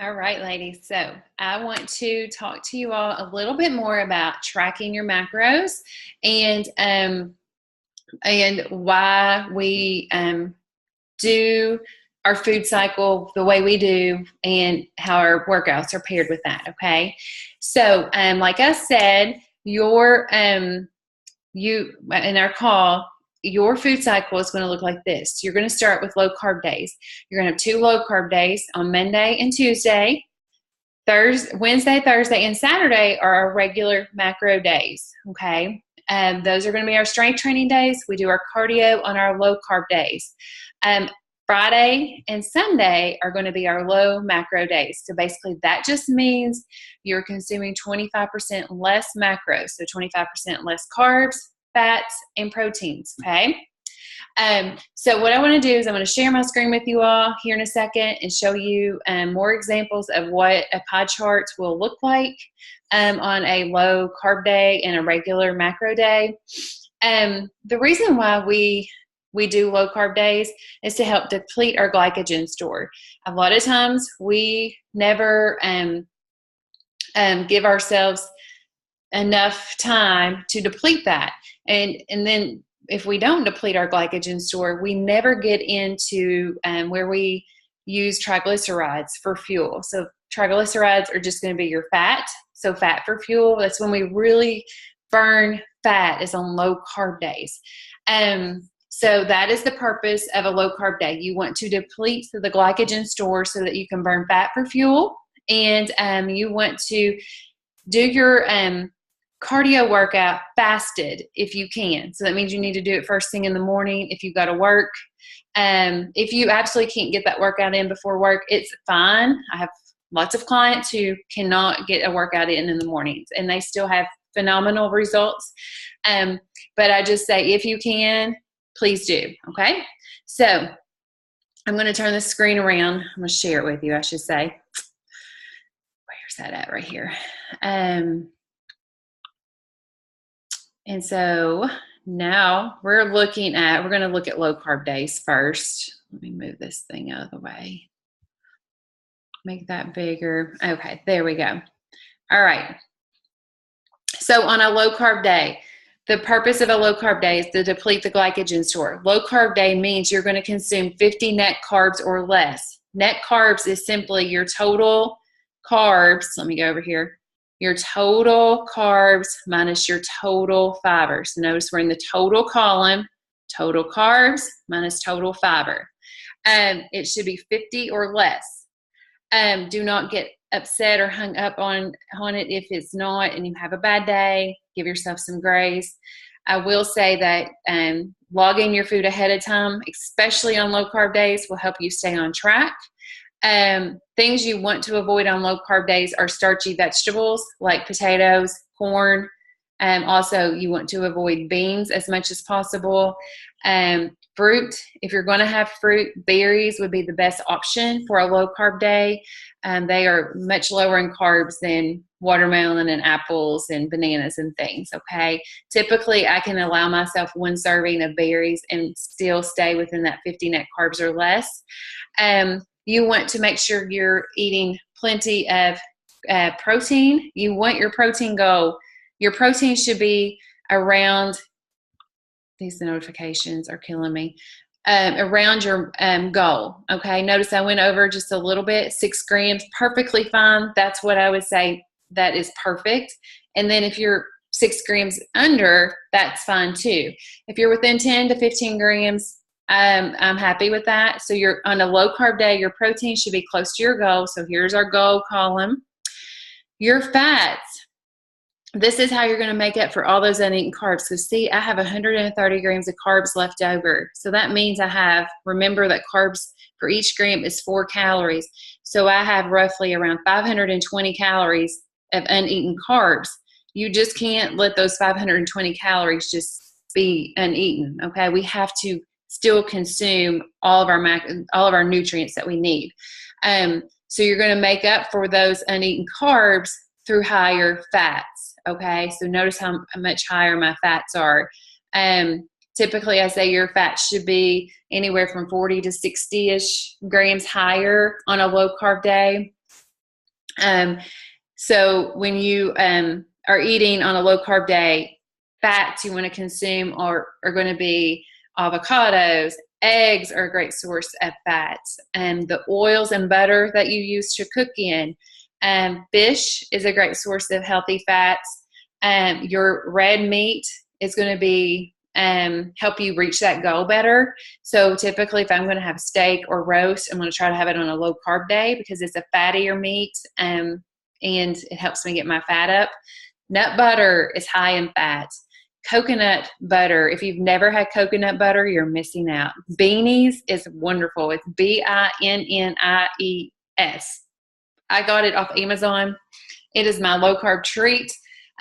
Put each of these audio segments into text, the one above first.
All right, ladies. So I want to talk to you all a little bit more about tracking your macros and why we do our food cycle the way we do and how our workouts are paired with that. Okay. So like I said, you in our call, your food cycle is going to look like this. You're going to start with low carb days. You're going to have 2 low carb days on Monday and Tuesday. Wednesday, Thursday, and Saturday are our regular macro days. Okay. Those are going to be our strength training days. We do our cardio on our low carb days. Friday and Sunday are going to be our low macro days. So basically that just means you're consuming 25% less macros. So 25% less carbs, fats, and proteins. Okay. So what I want to do is I'm going to share my screen with you all here in a second and show you more examples of what a pie chart will look like on a low carb day and a regular macro day. The reason why we do low carb days is to help deplete our glycogen store. A lot of times we never give ourselves enough time to deplete that. And then if we don't deplete our glycogen store, we never get into where we use triglycerides for fuel. So triglycerides are just going to be your fat. So fat for fuel, that's when we really burn fat, is on low carb days. So that is the purpose of a low carb day. You want to deplete the glycogen store so that you can burn fat for fuel. And you want to do your cardio workout fasted if you can. So that means you need to do it first thing in the morning if you've got to work. If you absolutely can't get that workout in before work, it's fine. I have lots of clients who cannot get a workout in the mornings and they still have phenomenal results. But I just say, if you can, please do. Okay. So I'm going to turn the screen around. I'm going to share it with you, I should say. Where's that at? Right here. And so now we're going to look at low carb days first. Let me move this thing out of the way. Make that bigger. Okay, there we go. All right. So on a low carb day, the purpose of a low carb day is to deplete the glycogen store. Low carb day means you're going to consume 50 net carbs or less. Net carbs is simply your total carbs. Let me go over here. Your total carbs minus your total fiber. So notice we're in the total column, total carbs minus total fiber. It should be 50 or less. Do not get upset or hung up on it if it's not and you have a bad day. Give yourself some grace. I will say that logging your food ahead of time, especially on low carb days, will help you stay on track. Things you want to avoid on low carb days are starchy vegetables like potatoes, corn. Also, you want to avoid beans as much as possible. Fruit, if you're going to have fruit, berries would be the best option for a low carb day. They are much lower in carbs than watermelon and apples and bananas and things. Okay. Typically, I can allow myself 1 serving of berries and still stay within that 50 net carbs or less. You want to make sure you're eating plenty of protein. You want your protein goal. Your protein should be around, these notifications are killing me, around your goal. Okay, notice I went over just a little bit, 6 grams, perfectly fine. That's what I would say that is perfect. And then if you're 6 grams under, that's fine too. If you're within 10 to 15 grams, I'm happy with that. So you're on a low carb day, your protein should be close to your goal. So here's our goal column. Your fats, this is how you're going to make up for all those uneaten carbs. So see, I have 130 grams of carbs left over. So that means remember that carbs for each gram is 4 calories. So I have roughly around 520 calories of uneaten carbs. You just can't let those 520 calories just be uneaten. Okay. We have to still consume all of our nutrients that we need. So you're going to make up for those uneaten carbs through higher fats. Okay, so notice how much higher my fats are. Typically, I say your fat should be anywhere from 40 to 60-ish grams higher on a low carb day. So when you are eating on a low carb day, fats you want to consume are going to be avocados. Eggs are a great source of fats. And the oils and butter that you use to cook in. Fish is a great source of healthy fats. Your red meat is going to be help you reach that goal better. So typically if I'm going to have steak or roast, I'm going to try to have it on a low carb day because it's a fattier meat and it helps me get my fat up. Nut butter is high in fats. Coconut butter, if you've never had coconut butter, you're missing out. Beanies is wonderful. It's Binnies. I got it off Amazon. It is my low carb treat.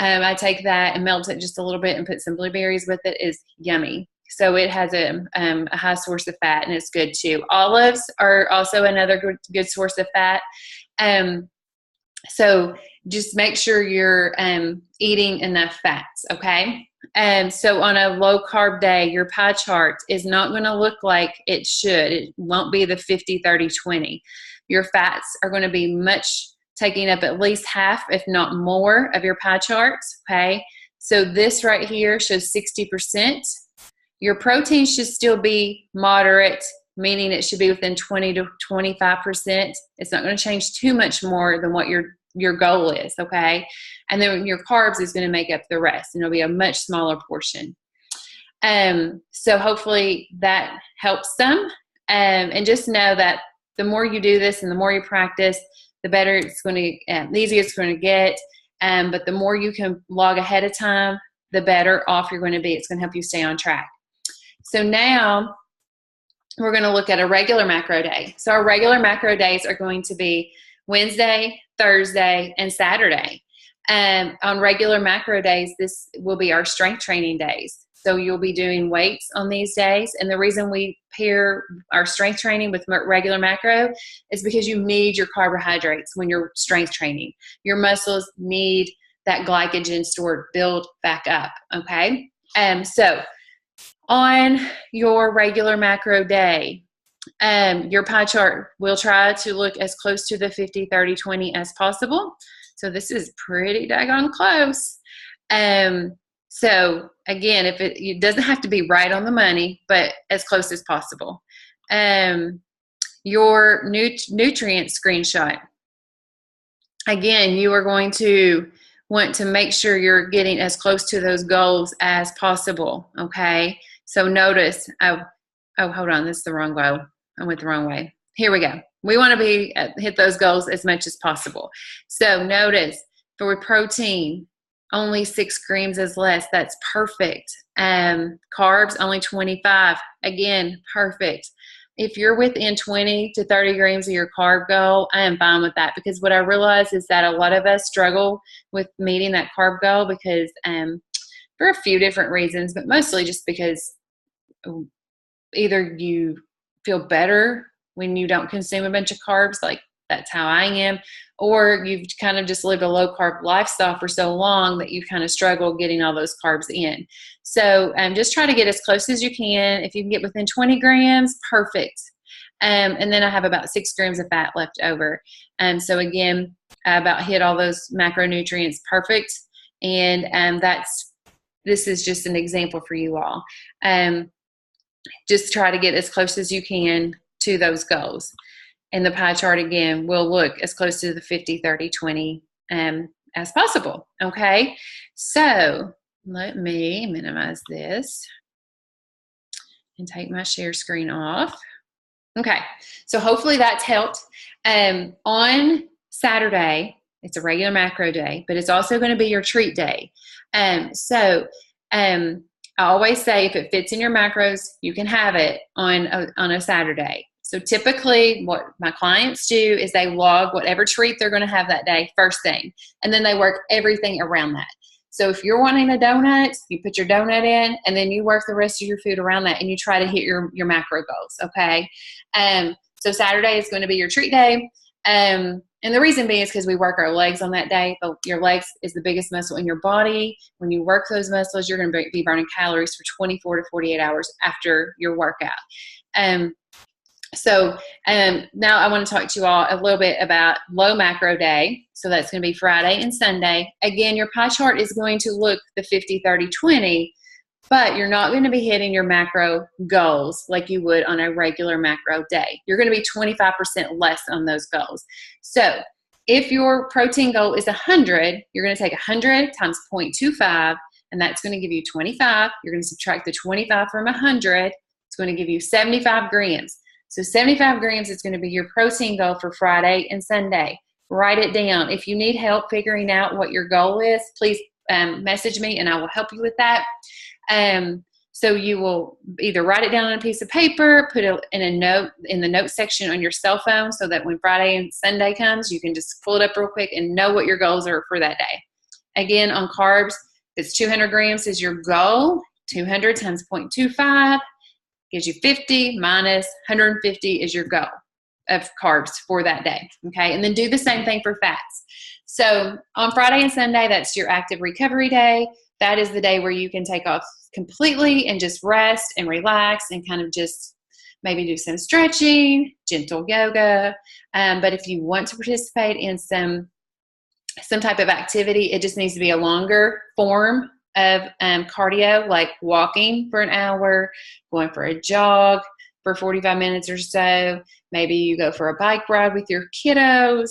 I take that and melt it just a little bit and put some blueberries with it. It's yummy. So it has a high source of fat and it's good too. Olives are also another good source of fat. So just make sure you're eating enough fats, okay? So on a low carb day, your pie chart is not going to look like it should. It won't be the 50-30-20. Your fats are going to be taking up at least half, if not more, of your pie charts, okay? So this right here shows 60%. Your protein should still be moderate, meaning it should be within 20 to 25%. It's not going to change too much more than what your goal is, okay? And then your carbs is going to make up the rest, and it'll be a much smaller portion. So hopefully that helps them. And just know that the more you do this and the more you practice, the better it's going to, the easier it's going to get. But the more you can log ahead of time, the better off you're going to be. It's going to help you stay on track. So now we're going to look at a regular macro day. So our regular macro days are going to be Wednesday, Thursday, and Saturday. On regular macro days, this will be our strength training days. So you'll be doing weights on these days. And the reason we pair our strength training with regular macro is because you need your carbohydrates when you're strength training. Your muscles need that glycogen stored build back up, okay? So on your regular macro day, your pie chart will try to look as close to the 50-30-20 as possible. So this is pretty daggone close. So again, if it doesn't have to be right on the money, but as close as possible. Your nutrient screenshot. Again, you are going to want to make sure you're getting as close to those goals as possible, okay? So notice, oh, hold on, this is the wrong goal. I went the wrong way. Here we go. We want to hit those goals as much as possible. So notice for protein, only 6 grams is less. That's perfect. Carbs, only 25. Again, perfect. If you're within 20 to 30 grams of your carb goal, I am fine with that, because what I realize is that a lot of us struggle with meeting that carb goal because for a few different reasons, but mostly just because either you feel better when you don't consume a bunch of carbs, like that's how I am, or you've kind of just lived a low carb lifestyle for so long that you kind of struggle getting all those carbs in. So just try to get as close as you can. If you can get within 20 grams, perfect. And then I have about 6 grams of fat left over. So again, I about hit all those macronutrients perfect. And this is just an example for you all. Just try to get as close as you can to those goals. And the pie chart, again, will look as close to the 50-30-20 as possible, okay? So let me minimize this and take my share screen off. Okay, so hopefully that's helped. On Saturday, it's a regular macro day, but it's also going to be your treat day. I always say if it fits in your macros, you can have it on a Saturday. So typically what my clients do is they log whatever treat they're going to have that day first thing, and then they work everything around that. So if you're wanting a donut, you put your donut in, and then you work the rest of your food around that, and you try to hit your macro goals, okay? So Saturday is going to be your treat day. And the reason being is because we work our legs on that day. Your legs is the biggest muscle in your body. When you work those muscles, you're going to be burning calories for 24 to 48 hours after your workout. So now I want to talk to you all a little bit about low macro day. So that's going to be Friday and Sunday. Again, your pie chart is going to look the 50, 30, 20, but you're not going to be hitting your macro goals like you would on a regular macro day. You're going to be 25% less on those goals. So if your protein goal is 100, you're going to take 100 times 0.25, and that's going to give you 25. You're going to subtract the 25 from 100. It's going to give you 75 grams. So 75 grams is going to be your protein goal for Friday and Sunday. Write it down. If you need help figuring out what your goal is, please message me and I will help you with that. So you will either write it down on a piece of paper, put it in a note in the note section on your cell phone so that when Friday and Sunday comes, you can just pull it up real quick and know what your goals are for that day. Again, on carbs, it's 200 grams is your goal. 200 times 0.25 gives you 50 minus 150 is your goal of carbs for that day. Okay, and then do the same thing for fats. So on Friday and Sunday, that's your active recovery day. That is the day where you can take off completely and just rest and relax and kind of just maybe do some stretching, gentle yoga. But if you want to participate in some type of activity, it just needs to be a longer form of cardio, like walking for an hour, going for a jog for 45 minutes or so. Maybe you go for a bike ride with your kiddos,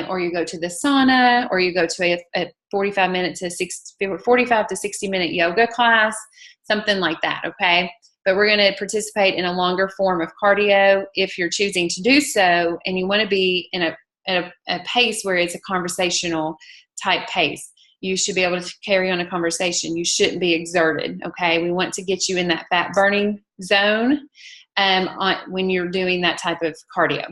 or you go to the sauna, or you go to a 45 to 60 minute yoga class, something like that, okay? But we're going to participate in a longer form of cardio if you're choosing to do so, and you want to be in a pace where it's a conversational type pace. You should be able to carry on a conversation. You shouldn't be exerted, okay? We want to get you in that fat burning zone when you're doing that type of cardio.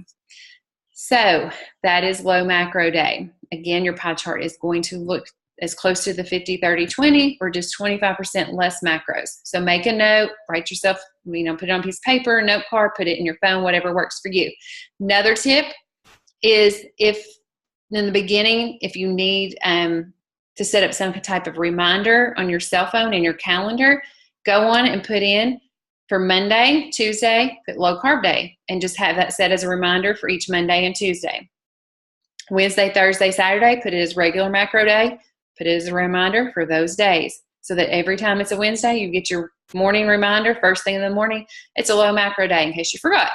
So that is low macro day. Again, your pie chart is going to look as close to the 50, 30, 20 or just 25% less macros. So make a note, write yourself, put it on a piece of paper, note card, put it in your phone, whatever works for you. Another tip is if in the beginning, if you need to set up some type of reminder on your cell phone and your calendar, go on and put in for Monday, Tuesday, put low carb day and just have that set as a reminder for each Monday and Tuesday. Wednesday, Thursday, Saturday, put it as regular macro day, put it as a reminder for those days so that every time it's a Wednesday, you get your morning reminder, first thing in the morning, it's a low macro day in case you forgot.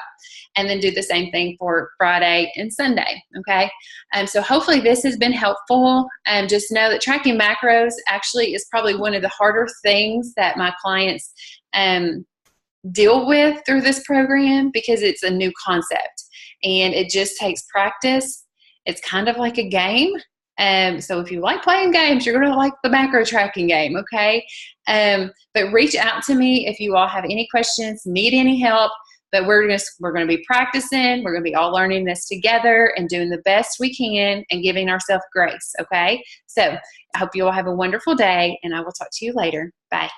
And then do the same thing for Friday and Sunday, okay? So hopefully this has been helpful. Just know that tracking macros actually is probably one of the harder things that my clients deal with through this program because it's a new concept and it just takes practice. It's kind of like a game. So if you like playing games, you're going to like the macro tracking game, okay? But reach out to me if you all have any questions, need any help. But we're going to be practicing. We're going to be all learning this together and doing the best we can and giving ourselves grace, okay? So I hope you all have a wonderful day, and I will talk to you later. Bye.